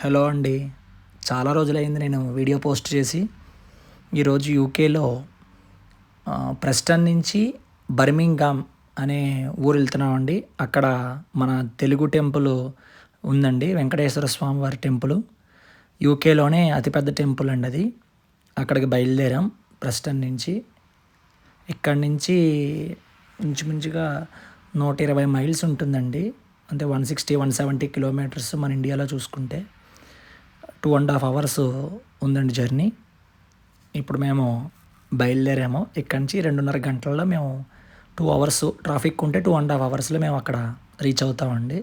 Hello అండి. చాలా రోజులైంది నేను వీడియో పోస్ట్ చేసి. ఈరోజు యూకేలో ప్రెస్టన్ నుంచి బర్మింగ్హామ్ అనే ఊరు వెళ్తున్నామండి. అక్కడ మన తెలుగు టెంపుల్ ఉందండి, వెంకటేశ్వర స్వామి వారి టెంపుల్. యూకేలోనే అతిపెద్ద టెంపుల్ అండి అది. అక్కడికి బయలుదేరాం ప్రెస్టన్ నుంచి. ఇక్కడి నుంచి ఇంచుమించుగా 120 మైల్స్ ఉంటుందండి. అంటే 160-170 కిలోమీటర్స్ మన ఇండియాలో చూసుకుంటే. 2.5 అవర్స్ ఉందండి జర్నీ. ఇప్పుడు మేము బయలుదేరాము. ఇక్కడి నుంచి 2.5 గంటల్లో మేము 2 అవర్స్ ట్రాఫిక్ ఉంటే 2.5 అవర్స్లో మేము అక్కడ రీచ్ అవుతామండి.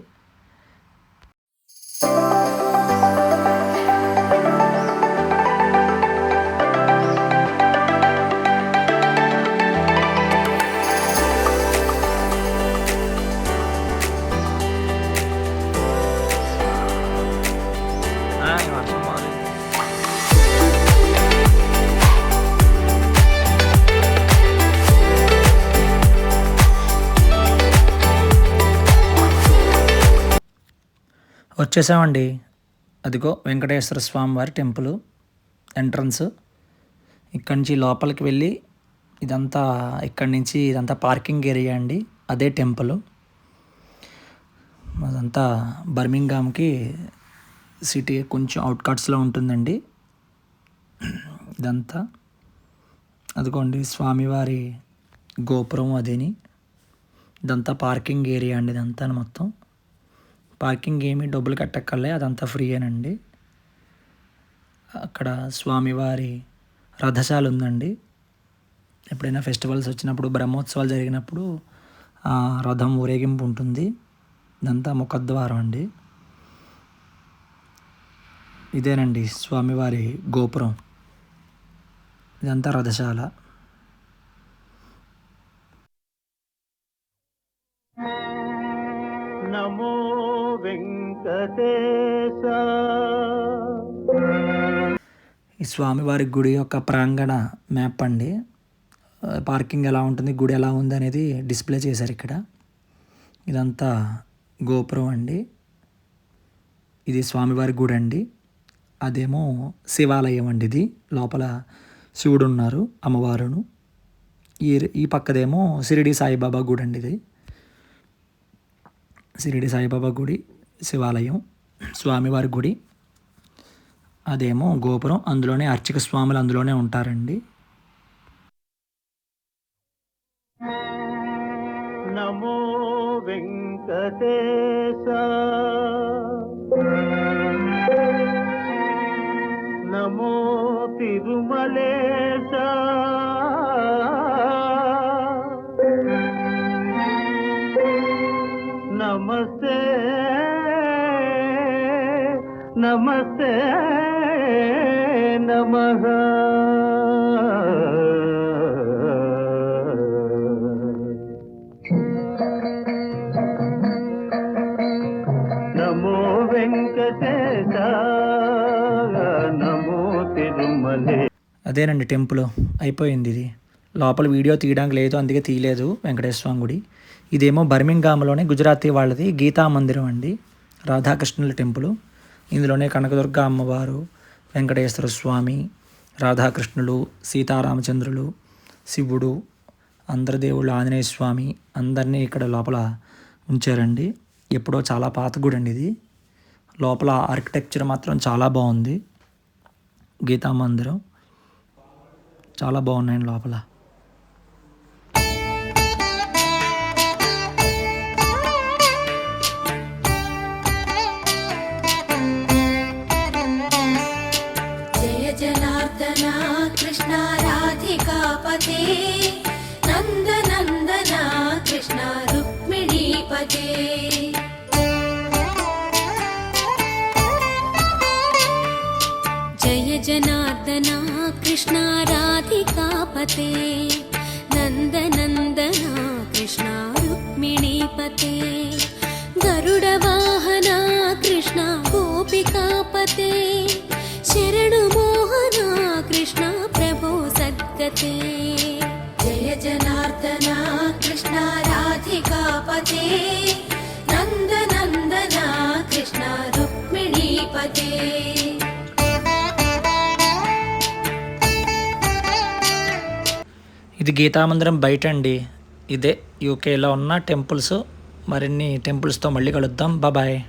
వచ్చేసామండి. అదిగో వెంకటేశ్వర స్వామి వారి టెంపుల్ ఎంట్రన్స్. ఇక్కడి నుంచి లోపలికి వెళ్ళి ఇదంతా పార్కింగ్ ఏరియా అండి. అదే టెంపుల్. అదంతా బర్మింగ్హామ్కి సిటీ కొంచెం అవుట్కట్స్లో ఉంటుందండి ఇదంతా. అదిగోండి స్వామివారి గోపురం అదేని. ఇదంతా పార్కింగ్ ఏరియా అండి. ఇదంతా మొత్తం పార్కింగ్ ఏమీ డబ్బులు కట్టక్కర్లే, అదంతా ఫ్రీయేనండి. అక్కడ స్వామివారి రథశాల ఉందండి. ఎప్పుడైనా ఫెస్టివల్స్ వచ్చినప్పుడు, బ్రహ్మోత్సవాలు జరిగినప్పుడు రథం ఊరేగింపు ఉంటుంది. ఇదంతా ముఖద్వారం అండి. ఇదేనండి స్వామివారి గోపురం. ఇదంతా రథశాల. నమో వెంకటేశ. ఈ స్వామివారి గుడి యొక్క ప్రాంగణ మ్యాప్ అండి. పార్కింగ్ ఎలా ఉంటుంది, గుడి ఎలా ఉంది అనేది డిస్ప్లే చేశారు ఇక్కడ. ఇదంతా గోపురం అండి. ఇది స్వామివారి గుడి అండి. అదేమో శివాలయం అండి. ఇది లోపల శివుడు ఉన్నారు, అమ్మవారును. ఈ పక్కదేమో షిరిడి సాయిబాబా గుడి అండి. ఇది షిరిడి సాయిబాబా గుడి, శివాలయం, స్వామివారి గుడి. అదేమో గోపురం. అందులోనే అర్చక స్వాములు అందులోనే ఉంటారండి. నమో వెంకటేశ. నమో తిరుమలేశ. నమస్తే నమస్తే నమః. నమో వెంకటేశ. నమో తిరుమలే. అదేనండి టెంపుల్ అయిపోయింది. ఇది లోపల వీడియో తీయడానికి లేదు, అందుకే తీయలేదు. వెంకటేశ్వర స్వామి గుడి. ఇదేమో బర్మింగ్హామ్లోనే గుజరాతీ వాళ్ళది గీతా మందిరం అండి, రాధాకృష్ణుల టెంపుల్. ఇందులోనే కనకదుర్గ అమ్మవారు, వెంకటేశ్వర స్వామి, రాధాకృష్ణులు, సీతారామచంద్రులు, శివుడు, అందరి దేవుళ్ళు, ఆంజనేయ స్వామి అందరినీ ఇక్కడ లోపల ఉంచారండి. ఎప్పుడో చాలా పాత గుడి అండి ఇది. లోపల ఆర్కిటెక్చర్ మాత్రం చాలా బాగుంది. గీతా మందిరం చాలా బాగున్నాయండి లోపల. కృష్ణ రాధికాపతే నందనందన కృష్ణ రుక్మిణీపతే. జయ జనార్దన కృష్ణ రాధికాపతే నందనందన కృష్ణ రుక్మిణీపతే. గరుడ వాహన కృష్ణ గోపికాపతే శరణు మోహన కృష్ణ ప్రభో సద్గతే. జయ జనార్దన కృష్ణ రాధికాపతే నందనందన కృష్ణ రుక్మిణీపతే. పతే. ఇది గీతామందిరం బయట అండి. ఇదే యూకేలో ఉన్న టెంపుల్స్. మరిన్ని టెంపుల్స్తో మళ్ళీ కలుద్దాం. బాయ్.